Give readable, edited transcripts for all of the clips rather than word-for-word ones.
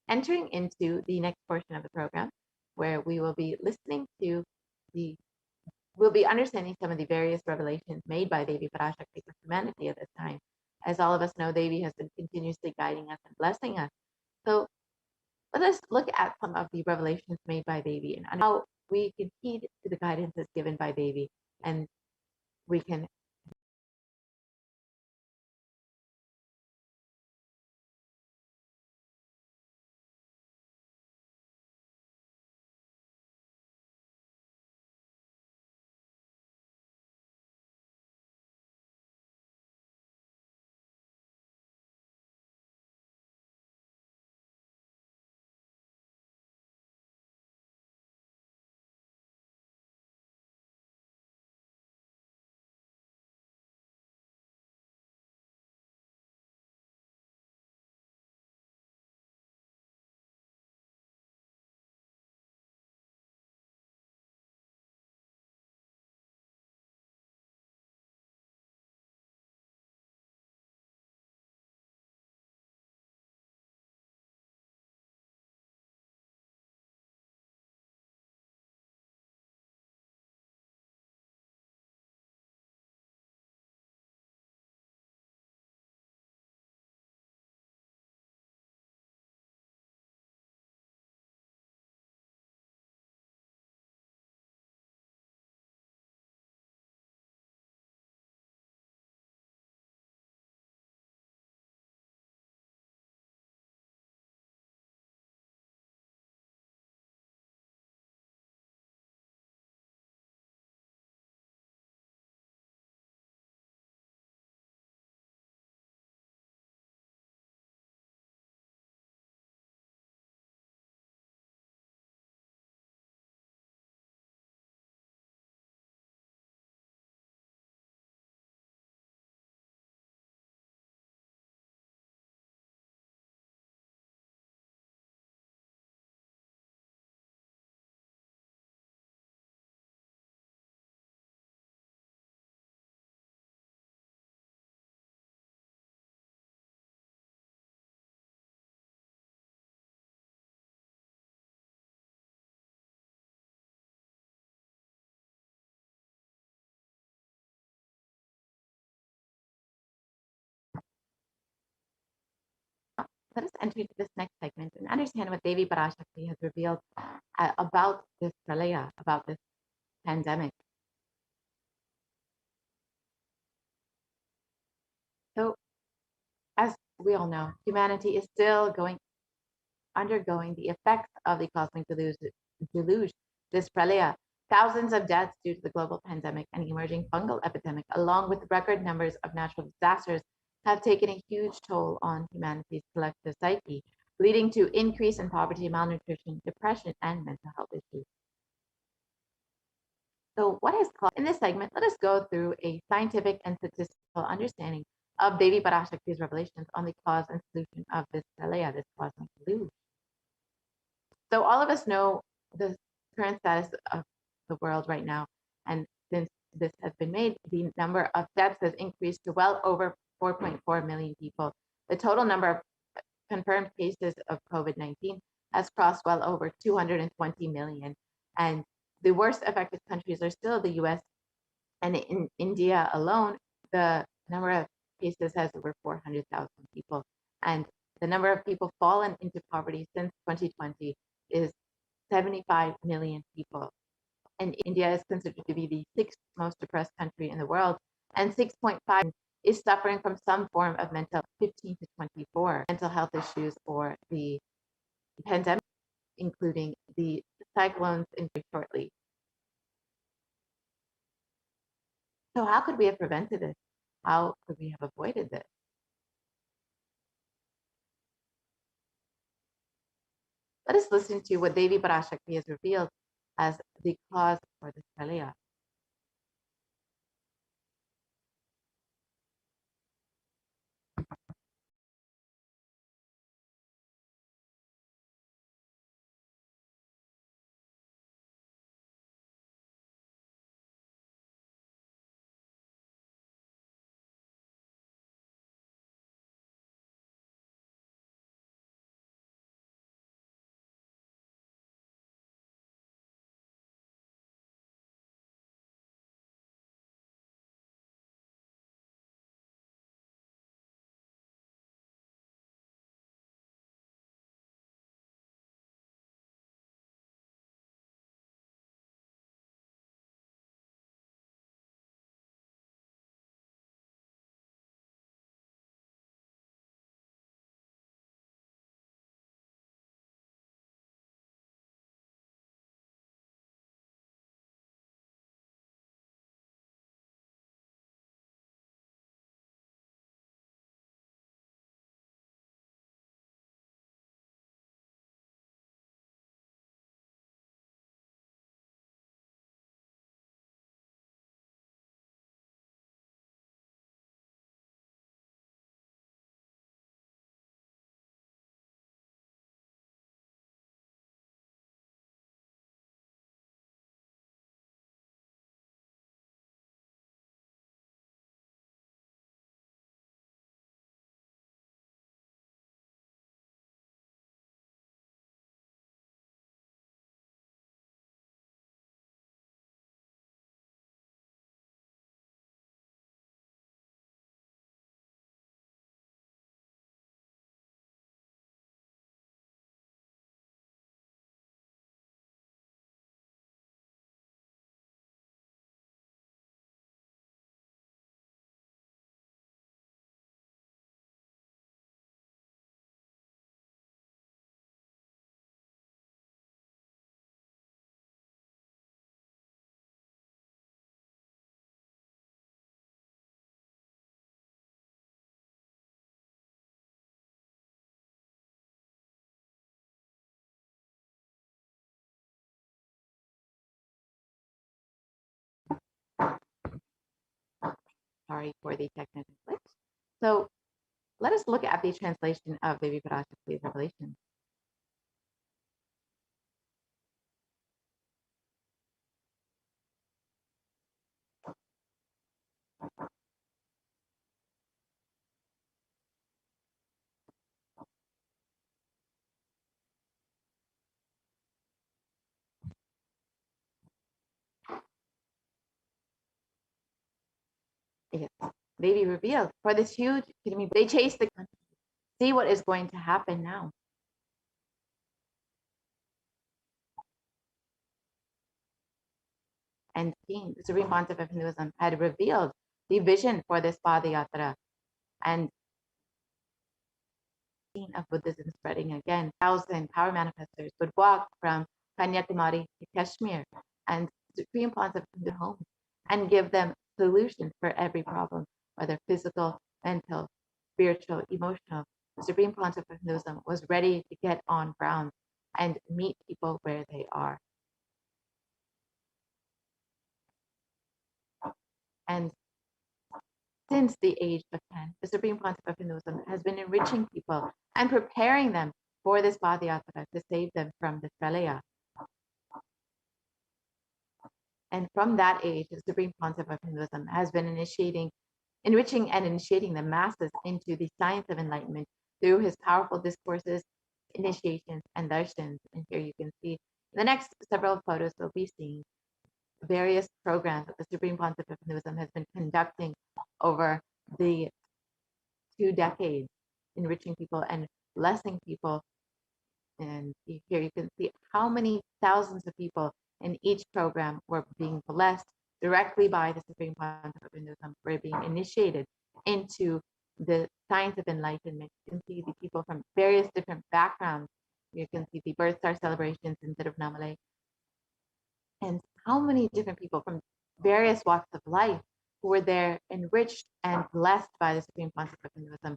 entering into the next portion of the program, where we will be listening to we'll be understanding some of the various revelations made by Devi Parashakti for humanity at this time. As all of us know, Devi has been continuously guiding us and blessing us. So let us look at some of the revelations made by Devi and how we can heed to the guidances given by Devi, and we can let us enter into this next segment and understand what Devi Parashakti has revealed about this pralaya, about this pandemic. So, as we all know, humanity is still undergoing the effects of the cosmic deluge, this pralaya. Thousands of deaths due to the global pandemic and emerging fungal epidemic, along with record numbers of natural disasters, have taken a huge toll on humanity's collective psyche, leading to increase in poverty, malnutrition, depression, and mental health issues. So what is called in this segment, let us go through a scientific and statistical understanding of Devi Parashakti's revelations on the cause and solution of this pralaya, this cosmic deluge. So all of us know the current status of the world right now. And since this has been made, the number of deaths has increased to well over 4.4 million people. The total number of confirmed cases of COVID-19 has crossed well over 220 million. And the worst affected countries are still the US, and in India alone, the number of cases has over 400,000 people. And the number of people fallen into poverty since 2020 is 75 million people. And India is considered to be the sixth most depressed country in the world. And 6.5 is suffering from some form of 15 to 24 mental health issues or the pandemic, including the cyclones in shortly. So how could we have prevented this? How could we have avoided this? Let us listen to what Devi Parashakti has revealed as the cause for this pralaya. sorry for the technical glitch. So let us look at the translation of Devi Parashakti's revelation. Yes. Devi revealed for this huge, they chase the country. See what is going to happen now. And King, the Supreme Pontiff of Hinduism, had revealed the vision for this Padayatra and of Buddhism spreading again. 1,000 power manifestors would walk from Kanyakumari to Kashmir and Supreme Pontiff of their homes and give them solutions for every problem, whether physical, mental, spiritual, emotional. The Supreme Pontiff of Hinduism was ready to get on ground and meet people where they are. And since the age of 10, the Supreme Pontiff of Hinduism has been enriching people and preparing them for this Padayatra to save them from this Pralaya. And from that age, the Supreme Pontiff of Hinduism has been enriching and initiating the masses into the science of enlightenment through his powerful discourses, initiations, and darshans. And here you can see in the next several photos, we'll be seeing various programs that the Supreme Pontiff of Hinduism has been conducting over the 2 decades, enriching people and blessing people. And here you can see how many thousands of people in each program were being blessed directly by the Supreme Pontiff of Hinduism, were being initiated into the science of enlightenment. You can see the people from various different backgrounds. You can see the birth star celebrations in Tirunelveli, and how many different people from various walks of life who were there enriched and blessed by the Supreme Pontiff of Hinduism.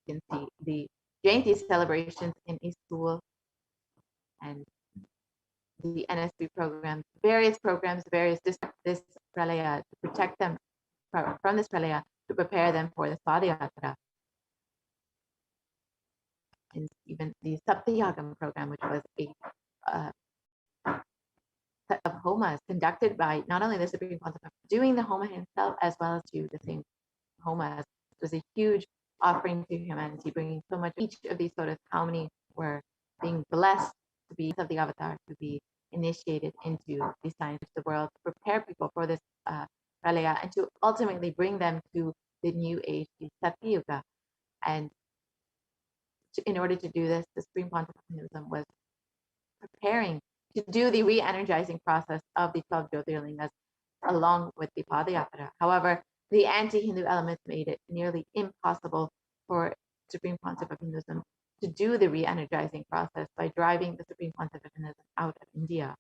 You can see the Jayanti celebrations in East School and the NSB programs, various this pralaya to protect them from this pralaya, to prepare them for this Padayatra. And even the Saptayagam program, which was a set of homas conducted by not only the Supreme Pontiff, doing the homa himself as well as to the same homas. It was a huge offering to humanity, bringing so much. Each of these photos, how many were being blessed to be of the avatar, to be initiated into the science of the world, to prepare people for this pralaya, and to ultimately bring them to the new age, the Satya Yuga. And in order to do this, the Supreme Pontiff of Hinduism was preparing to do the re-energizing process of the 12 Jyotirlingas along with the Padayatra. However, the anti-Hindu elements made it nearly impossible for Supreme Pontiff of Hinduism to do the re-energizing process by driving the Supreme Pontiff of Hinduism out of India.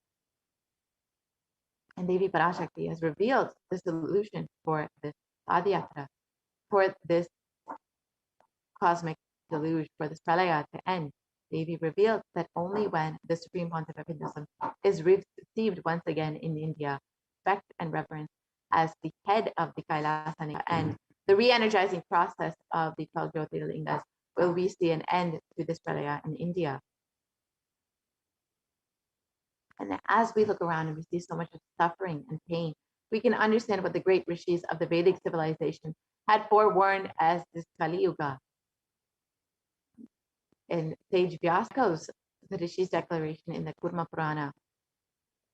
And Devi Parashakti has revealed the solution for this Padayatra, for this cosmic deluge, for this Pralaya to end. Devi revealed that only when the Supreme Pontiff of Hinduism is received once again in India, respect and reverence as the head of the Kailasa and the re-energizing process of the 12 Jyotirlingas, will we see an end to this Pralaya in India. And as we look around and we see so much of suffering and pain, we can understand what the great rishis of the Vedic civilization had forewarned as this Kali Yuga. In Sage Vyasa's, the Rishi's declaration in the Kurma Purana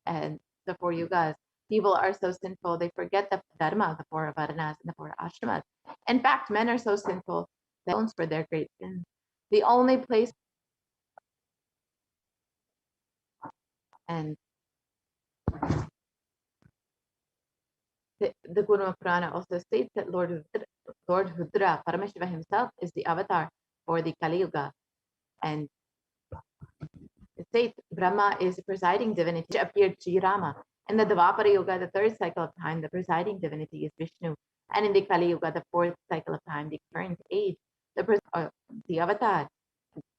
and the 4 yugas, people are so sinful, they forget the dharma, the 4 varanas and the 4 ashramas. In fact, men are so sinful, they owns for their great sins. The only place, and the Kurma Purana also states that Lord Rudra, Paramashiva himself, is the avatar for the Kali Yuga. And it states Brahma is the presiding divinity, which appeared Sri Rama. In the Dvapara Yuga, the 3rd cycle of time, the presiding divinity is Vishnu. And in the Kali Yuga, the 4th cycle of time, the current age, the avatar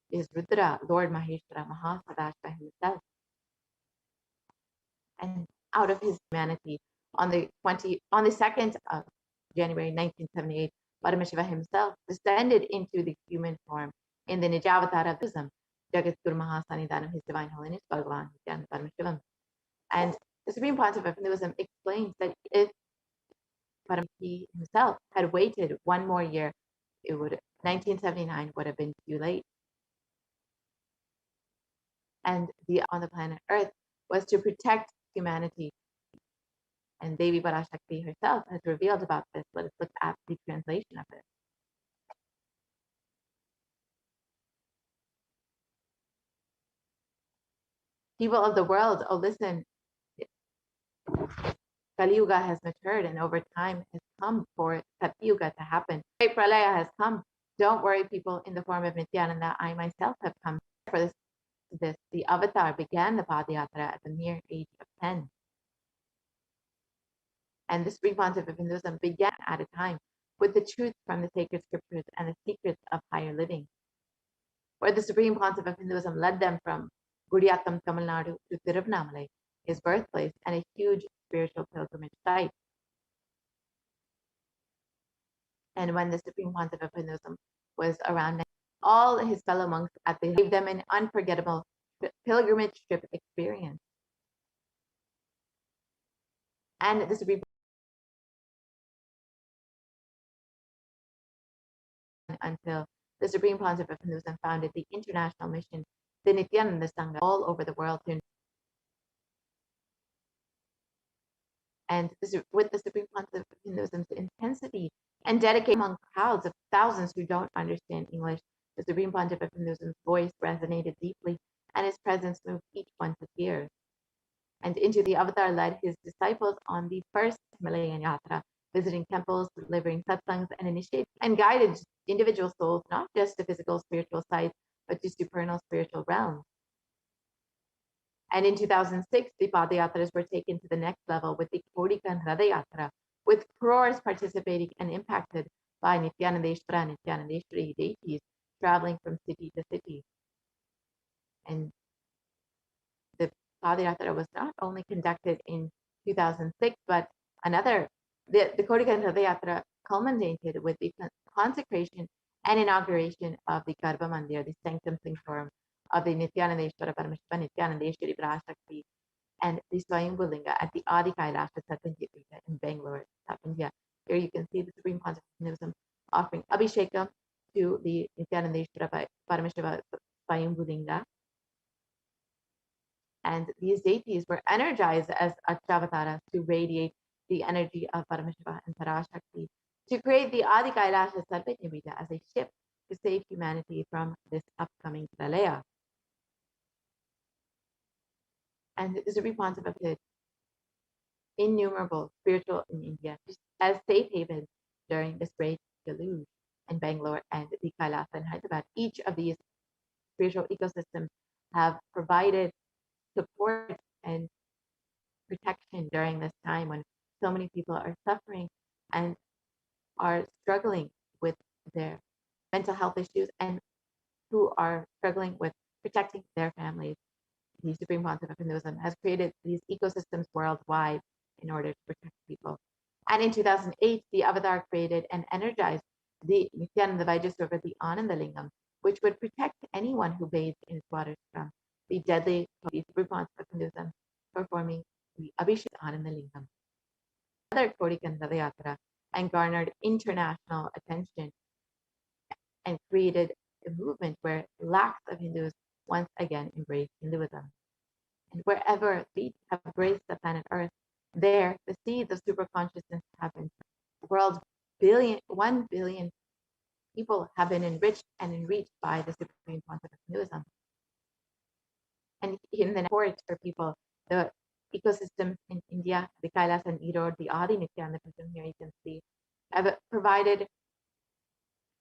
is Rudra, Lord Maheshwara, Mahasadashva himself. And out of his humanity, on the 2nd of January 1978, Paramashiva himself descended into the human form in the Nijavatara of Buddhism, Jagadguru Mahasannidhanam of His Divine Holiness Bhagavan Nithyananda Paramashivam. And the Supreme Pontiff of Hinduism explains that if Paramasi himself had waited one more year, 1979 would have been too late. And on the planet Earth was to protect humanity. And Devi Parashakti herself has revealed about this. Let us look at the translation of it. People of the world, oh listen, Kali Yuga has matured and over time has come for Satyuga to happen. Great Pralaya has come. Don't worry, people, in the form of Nithyananda, I myself have come for this. The avatar began the Padayatra at the mere age of 10. And the Supreme Pontiff of Hinduism began at a time with the truth from the sacred scriptures and the secrets of higher living, where the Supreme Pontiff of Hinduism led them from Gudiyattam, Tamil Nadu to Tiruvannamalai, his birthplace, and a huge spiritual pilgrimage site. And when the Supreme Pontiff of Hinduism was around, all his fellow monks gave them an unforgettable pilgrimage trip experience. And the Supreme until the Supreme Pontiff of Hinduism founded the international mission, the Nithyananda Sangha, all over the world. And with the Supreme Pontiff of Hinduism's intensity and dedication among crowds of thousands who don't understand English, the Supreme Pontiff of Hinduism's voice resonated deeply, and his presence moved each one to tears. And into the avatar led his disciples on the first Himalayan Yatra, visiting temples, delivering satsangs, and initiating and guided individual souls, not just to physical spiritual sites, but to supernal spiritual realms. And in 2006, the Padayatras were taken to the next level with the Kodikan Radayatra, with crores participating and impacted by Nithyanandeshwara and Nithyanandeshwari deities traveling from city to city. And the Padayatra was not only conducted in 2006, but the Kodikan Radayatra culminated with the consecration and inauguration of the Garbha Mandir, the Sanctum Sanctorum of the Nithyanandeshwara Paramashiva, Nithyanandeshwari Parashakti, and the Swayambhu Linga at the Adi Kailasha Satanjipita in Bangalore, South India. Here you can see the Supreme Pontiff of Hinduism offering Abhishekam to the Nithyanandeshwara Paramashiva Swayambhu Linga. And these deities were energized as Achavataras to radiate the energy of Paramashiva and Parashakti to create the Adi Kailasha Sarvajñapita as a ship to save humanity from this upcoming pralaya. And the Supreme Pontiff of innumerable spiritual in India as safe haven during this great deluge in Bangalore and the Kailasa in Hyderabad. Each of these spiritual ecosystems have provided support and protection during this time when so many people are suffering and are struggling with their mental health issues and who are struggling with protecting their families. The Supreme Pontiff of Hinduism has created these ecosystems worldwide in order to protect people. And in 2008, the Avatar created and energized the Nithyananda Vaidya River, the Ananda Lingam, which would protect anyone who bathed in its waters from the deadly Supreme Pontiff of Hinduism performing the Abhishek Ananda Lingam. Another Kodikan Radayatra and garnered international attention and created a movement where lakhs of Hindus once again embraced Hinduism. And wherever we have graced the planet Earth, there the seeds of super consciousness have been. The world's 1 billion people have been enriched and enriched by the Supreme Pontiff of Hinduism. And in the support for people, the ecosystems in India, the Kailas and Erode, the Adi Nithyananda Prism here you can see, have provided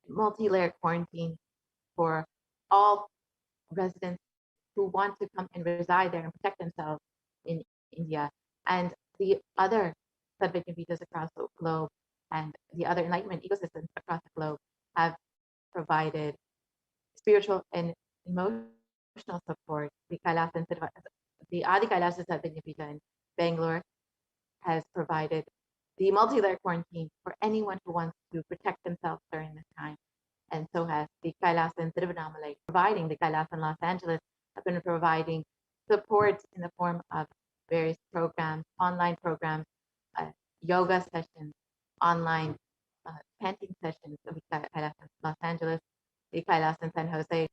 multi-layer quarantine for all residents who want to come and reside there and protect themselves in India. And the other Sadvajnapitas across the globe and the other enlightenment ecosystems across the globe have provided spiritual and emotional support. The Adi Kailasa Sadvajnapita in Bangalore has provided the multi-layer quarantine for anyone who wants to protect themselves during this time. And so has the Kailas in Tiruvannamalai, providing the Kailas in Los Angeles have been providing support in the form of various programs, online programs, yoga sessions, online chanting sessions of the Kailas in Los Angeles, the Kailas in San Jose,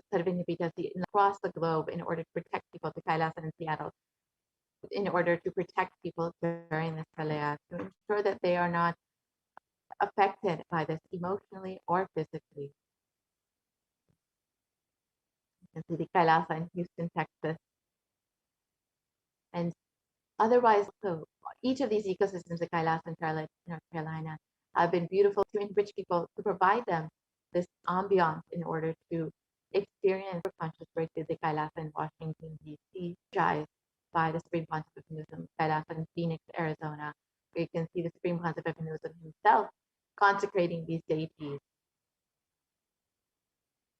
across the globe in order to protect people, the Kailas in Seattle, in order to protect people during this pralaya, to ensure that they are not affected by this emotionally or physically. You can see the Kailasa in Houston, Texas. And otherwise, so each of these ecosystems, the Kailasa in Charlotte, North Carolina, have been beautiful to enrich people, to provide them this ambiance in order to experience conscious breakthrough. The Kailasa in Washington, D.C., by the Supreme Pontiff of Hinduism, Kailasa in Phoenix, Arizona, where you can see the Supreme Pontiff of Hinduism himself consecrating these deities.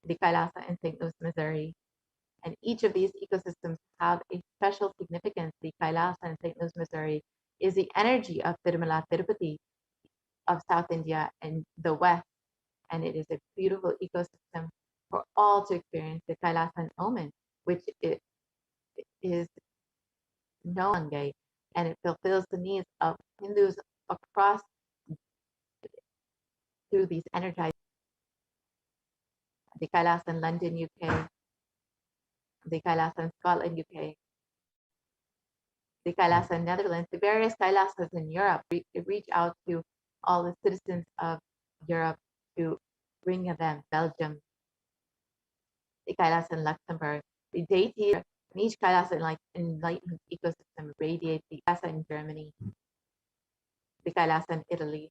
The Kailasa in St. Louis, Missouri. And each of these ecosystems have a special significance. The Kailasa in St. Louis, Missouri is the energy of Tirumala Tirupati of South India and the West. And it is a beautiful ecosystem for all to experience. The Kailasa in Oman, which is known and it fulfills the needs of Hindus across through these energized. The Kailasa in London, UK, the Kailasa in Scotland, UK, the Kailasa in Netherlands, the various Kailasas in Europe reach out to all the citizens of Europe to bring them Belgium, the Kailasa in Luxembourg, the deity in each Kailasa like enlightenment ecosystem radiates. The Kailasa in Germany, the Kailasa in Italy,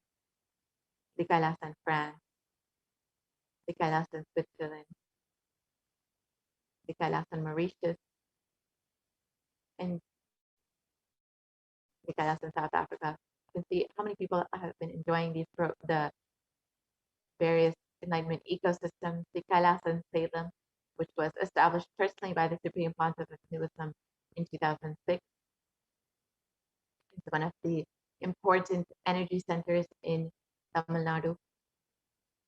the Kailasa in France, the Kailasa in Switzerland, the Kailasa in Mauritius, and the Kailasa in South Africa. You can see how many people have been enjoying the various enlightenment ecosystems. The Kailasa in Salem, which was established personally by the Supreme Pontiff of Hinduism in 2006. It's one of the important energy centers in Tamil Nadu.